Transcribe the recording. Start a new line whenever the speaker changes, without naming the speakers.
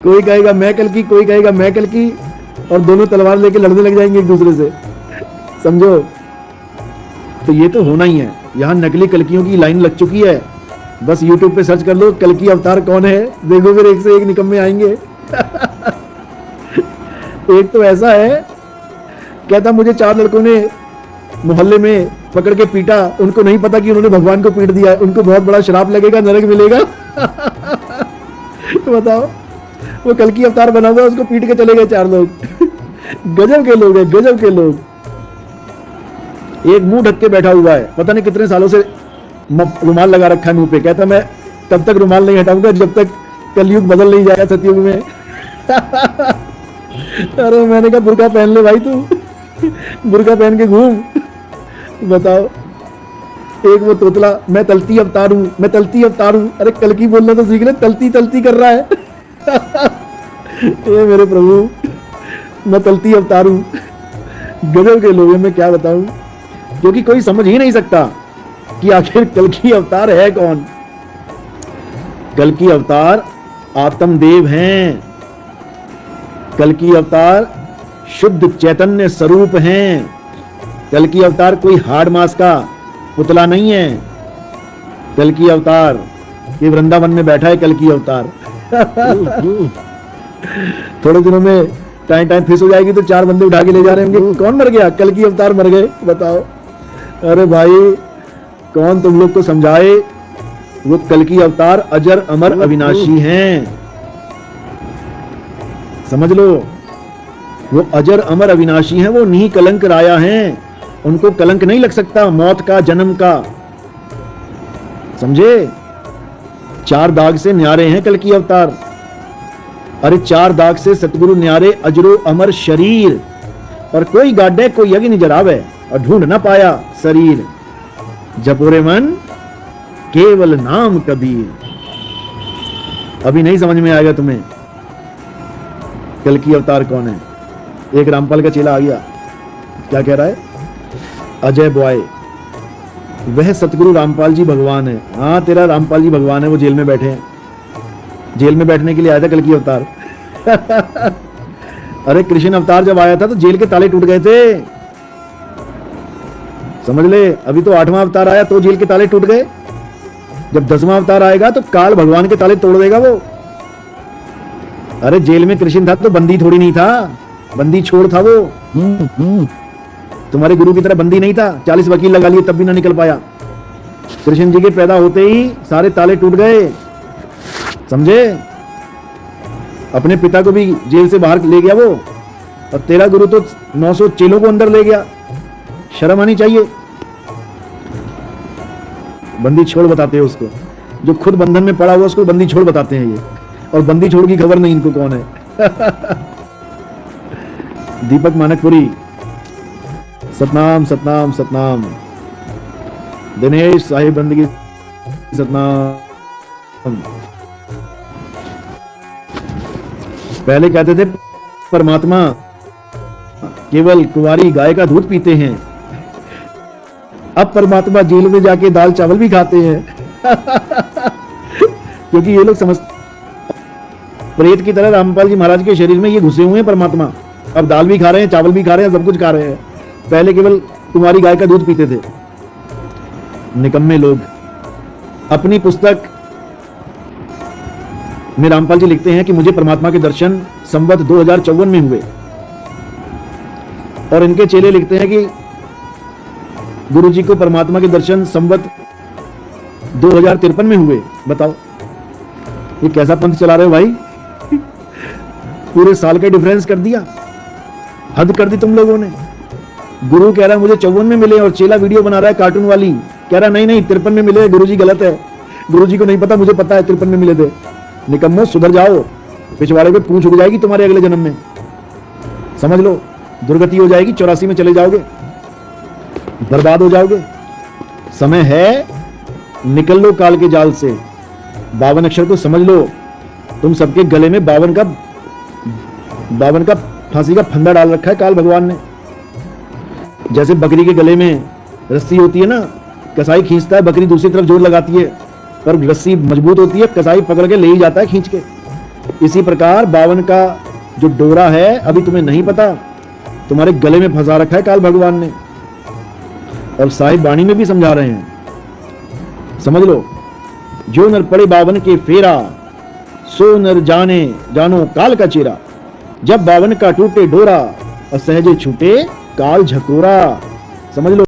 कोई कहेगा मैं कल की, कोई कहेगा मैं कल की, और दोनों तलवार लेके लड़ने लग जाएंगे एक दूसरे से। समझो, तो ये तो होना ही है। यहाँ नकली कल्कियों की लाइन लग चुकी है। बस YouTube पे सर्च कर लो कल्कि अवतार कौन है, देखो फिर एक से एक निकम्मे आएंगे। एक तो ऐसा है, कहता मुझे 4 लड़कों ने मोहल्ले में पकड़ के पीटा, उनको नहीं पता कि उन्होंने भगवान को पीट दिया, उनको बहुत बड़ा श्राप लगेगा, नरक मिलेगा। तो बताओ, वो कल्कि अवतार बना हुआ, उसको पीट के चले गए 4 लोग। गजब के लोग हैं, गजब के लोग। एक मुंह ढक के बैठा हुआ है, पता नहीं कितने सालों से रुमाल लगा रखा है मुंह पे, कहता मैं तब तक रुमाल नहीं हटाऊंगा जब तक कलयुग बदल नहीं जाएगा सतयुग में। अरे मैंने कहा बुर्का पहन ले भाई, तू बुर्का पहन के घूम। बताओ, एक वो तोतला मैं तलती अवतार हूं, मैं तलती अवतार हूं। अरे कल्कि बोलना तो सीख ले, तलती तलती कर रहा है। ये मेरे प्रभु, मैं तलती अवतार हूं। गजब के लोग हैं, मैं क्या बताऊं, क्योंकि कोई समझ ही नहीं सकता कि आखिर कल्कि अवतार है कौन। कल्कि अवतार आत्मदेव हैं, कल्कि अवतार शुद्ध चैतन्य स्वरूप हैं। कल्कि अवतार कोई हार्ड मास का पुतला नहीं है। कल्कि अवतार ये वृंदावन में बैठा है, कल्कि अवतार। थोड़े दिनों में टाइम फिस हो जाएगी तो 4 बंदे उठा के ले जा रहे होंगे, कौन मर गया, कल्कि अवतार मर गए। बताओ, अरे भाई कौन तुम लोग को समझाए, वो कल्कि अवतार अजर अमर अविनाशी हैं, समझ लो। वो अजर अमर अविनाशी हैं, वो नहीं कलंक राया हैं, उनको कलंक नहीं लग सकता मौत का, जन्म का, समझे। 4 दाग से न्यारे हैं कल्कि अवतार। अरे 4 दाग से सतगुरु न्यारे अजरो अमर शरीर, और कोई गाड्डे कोई अग्नि जरावे और ढूंढ ना पाया शरीर। जपोरे मन केवल नाम कबीर। अभी नहीं समझ में आएगा तुम्हें कल्कि अवतार कौन है। एक रामपाल का चेला आ गया, क्या कह रहा है, अजय बॉय, वह सतगुरु रामपाल जी भगवान है। हाँ, तेरा रामपाल जी भगवान है, वो जेल में बैठे हैं, जेल में बैठने के लिए आया था कल्कि अवतार। अरे कृष्ण अवतार जब आया था तो जेल के ताले टूट गए थे, समझ ले। अभी तो 8वां अवतार आया तो जेल के ताले टूट गए, जब 10वां अवतार आएगा तो काल भगवान के ताले तोड़ देगा वो। अरे जेल में कृष्ण था तो बंदी थोड़ी नहीं था, बंदी छोड़ था वो। तुम्हारे गुरु की तरह बंदी नहीं था, 40 वकील लगा लिए तब भी ना निकल पाया। कृष्ण जी के पैदा होते ही सारे ताले टूट गए, समझे। अपने पिता को भी जेल से बाहर ले गया वो, और तेरा गुरु तो 900 चेलों को अंदर ले गया। शर्म आनी चाहिए। बंदी छोड़ बताते हैं उसको, जो खुद बंधन में पड़ा हुआ उसको बंदी छोड़ बताते हैं ये, और बंदी छोड़ की खबर नहीं इनको कौन है। दीपक मानकपुरी, सतनाम सतनाम सतनाम। दिनेश साहिब बंदगी, सतनाम। पहले कहते थे परमात्मा केवल कुंवारी गाय का दूध पीते हैं, अब परमात्मा जेल में जाके दाल चावल भी खाते हैं। क्योंकि ये लोग समझ, प्रेत की तरह रामपाल जी महाराज के शरीर में ये घुसे हुए हैं परमात्मा, अब दाल भी खा रहे हैं, चावल भी खा रहे हैं, सब कुछ खा रहे हैं। पहले केवल कुंवारी गाय का दूध पीते थे। निकम्मे लोग। अपनी पुस्तक में रामपाल जी लिखते हैं कि मुझे परमात्मा के दर्शन संवत 2054 में हुए, और इनके चेले लिखते हैं कि गुरु जी को परमात्मा के दर्शन संवत 2053 में हुए। बताओ ये कैसा पंथ चला रहे हो भाई। पूरे साल का डिफरेंस कर दिया, हद कर दी तुम लोगों ने। गुरु कह रहा है मुझे 54 में मिले, और चेला वीडियो बना रहा है कार्टून वाली, कह रहा नहीं नहीं 53 में मिले, गुरु जी गलत है, गुरु जी को नहीं पता, मुझे पता है 53 में मिले थे। निकम्मो सुधर जाओ, पिछवाड़े पे पूंछ उग जाएगी तुम्हारे अगले जन्म में, समझ लो। दुर्गति हो जाएगी, 84 में चले जाओगे, बर्बाद हो जाओगे। समय है, निकल लो काल के जाल से। 52 अक्षर को समझ लो। तुम सबके गले में 52 का फांसी का फंदा डाल रखा है काल भगवान ने। जैसे बकरी के गले में रस्सी होती है ना, कसाई खींचता है, बकरी दूसरी तरफ जोर लगाती है, पर रस्सी मजबूत होती है, कसाई पकड़ के ले ही जाता है खींच के। इसी प्रकार 52 का जो डोरा है अभी तुम्हें नहीं पता, तुम्हारे गले में फंसा रखा है काल भगवान ने, और साहिब वाणी में भी समझा रहे हैं, समझ लो। जो नर पड़े 52 के फेरा, सो नर जानो काल का चेरा। जब 52 का टूटे डोरा, असहजे छूटे काल झकोरा। समझ लो।